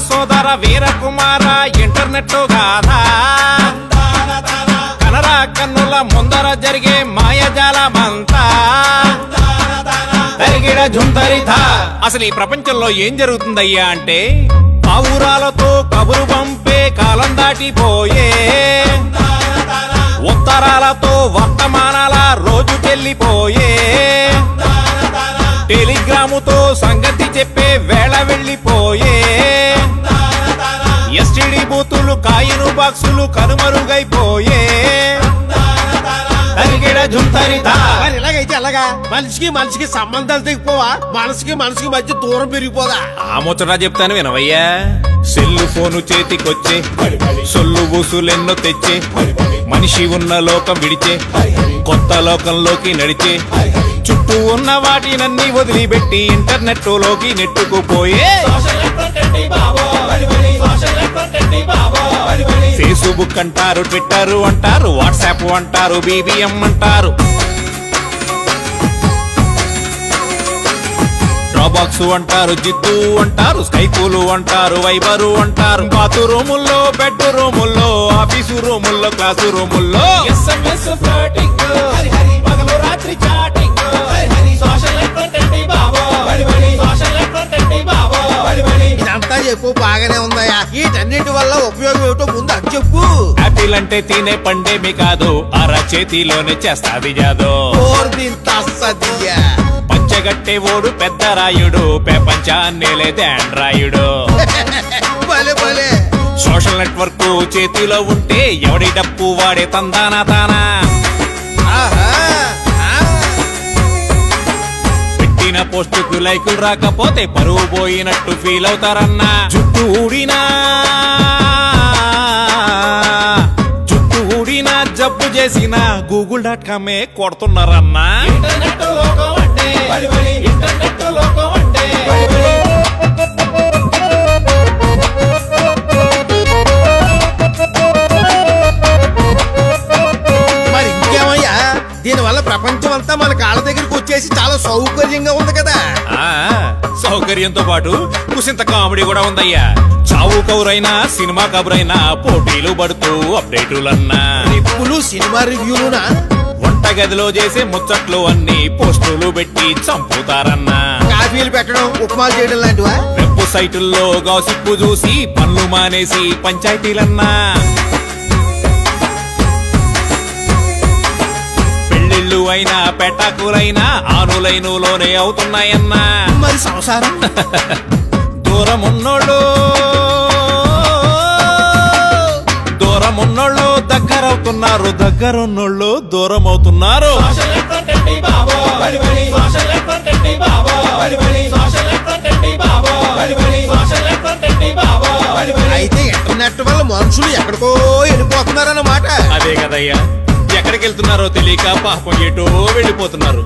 సోదర వీరకుమార ఇంటర్నెట్ గాథా కనరా కన్నుల ముందర జరిగే మాయజాలమంతా తరిగిడ జుంతరిథా. అసలు ఈ ప్రపంచంలో ఏం జరుగుతుందయ్యా అంటే పావురాలతో కబురు పంపే కాలం దాటిపోయే, ఉత్తరాలతో వర్తమానాల రోజు చెల్లిపోయే, టెలిగ్రాముతో సంగతి చెప్పే వేళ వెళ్లిపోయే, ఎస్టిడి బూతులు కాయిను బాక్సులు కనుమరుగైపోయే. ఇలాగైతే అలాగా మనిషికి మనిషికి సంబంధాలు తెగిపోవా, మనసుకి మనసుకి మధ్య దూరం పెరిగిపోదా? ఆ ముచ్చటా చెప్తాను వినవయ్యా. సెల్లు ఫోను చేతికొచ్చే సొల్లు బూసులెన్నో తెచ్చే, మనిషి ఉన్న లోకం విడిచే కొత్త లోకంలోకి నడిచే, చుట్టూ ఉన్న వాటినన్నీ వదిలిపెట్టి ఇంటర్నెట్ లోకి నెట్టుకుపోయే. ఫేస్బుక్ అంటారు, ట్విట్టర్ అంటారు, వాట్సాప్ అంటారు, BBM అంటారు, డ్రాబాక్స్ అంటారు, జిద్దు అంటారు, స్కైపులు అంటారు, వైబరు అంటారు, బాతు రూముల్లో, బెడ్ రూముల్లో, ఆఫీసు రూముల్లో, క్లాసు రూముల్లో SMS ఫ్లర్టింగ్, పగలు రాత్రి చాటింగ్, సోషల్ నెట్వర్క్ బాబో, సోషల్ నెట్వర్క్ బాబో. ఇదంతా చెప్పు బాగానే ఉందయ్యా, వీటన్నిటి వల్ల ఉపయోగం ఏమిటో ముందు అది చెప్పు. యాపిల్ అంటే తినే పండేమి కాదు, అరచేతిలోనే చేస్తాది జాదో. పంచగట్టే ఓడు పెద్ద రాయుడు, ప్రపంచాన్నే లేదు ఆండ్రాయుడు. సోషల్ నెట్వర్క్ చేతిలో ఉంటే ఎవడి డప్పు వాడే తందానా తానా. పెట్టిన పోస్టుకు లైకులు రాకపోతే పరువు పోయినట్టు ఫీల్ అవుతారన్నా. జుట్టు ఊడినా జబ్బు చేసిన google.com కొడుతున్నారన్నా. మరి ఇంకేమయ్యా, దీనివల్ల ప్రపంచం అంతా మన కాళ్ళ దగ్గరికి వచ్చేసి చాలా సౌకర్యంగా ఉంది కదా. సౌకర్యంతో పాటు కుసింత కామెడీ కూడా ఉందయ్యా. చావు కౌరైనా సినిమా కబురైనా పోటీలు పడుతూ అప్డేటులన్నా, రిప్పులు సినిమా రివ్యూలునా, వంటగదిలో చేసే ముచ్చట్లు అన్ని పోస్టులు పెట్టి చంపుతారన్నా. కాఫీలు పెట్టడం, ఉప్మాలు చేయడం లాంటివా? వెబ్ సైటుల్లో గాసిప్పు చూసి పనులు మానేసి పంచాయతీలన్నా. పెళ్లిళ్ళు అయినా పెటాకులైనా ఆనులైనులోనే అవుతున్నాయన్నా. మరి సంసారం దూరమున్నోళ్ళు దగ్గరవుతున్నారు, దగ్గరున్నోళ్ళు దూరం అవుతున్నారు. అయితే ఇంటర్నెట్ వల్ల మనుషులు ఎక్కడికో వెళ్ళిపోతున్నారన్నమాట. అదే కదయ్యా, ఎక్కడికి వెళ్తున్నారో తెలియక పాపం ఎటో వెళ్ళిపోతున్నారు.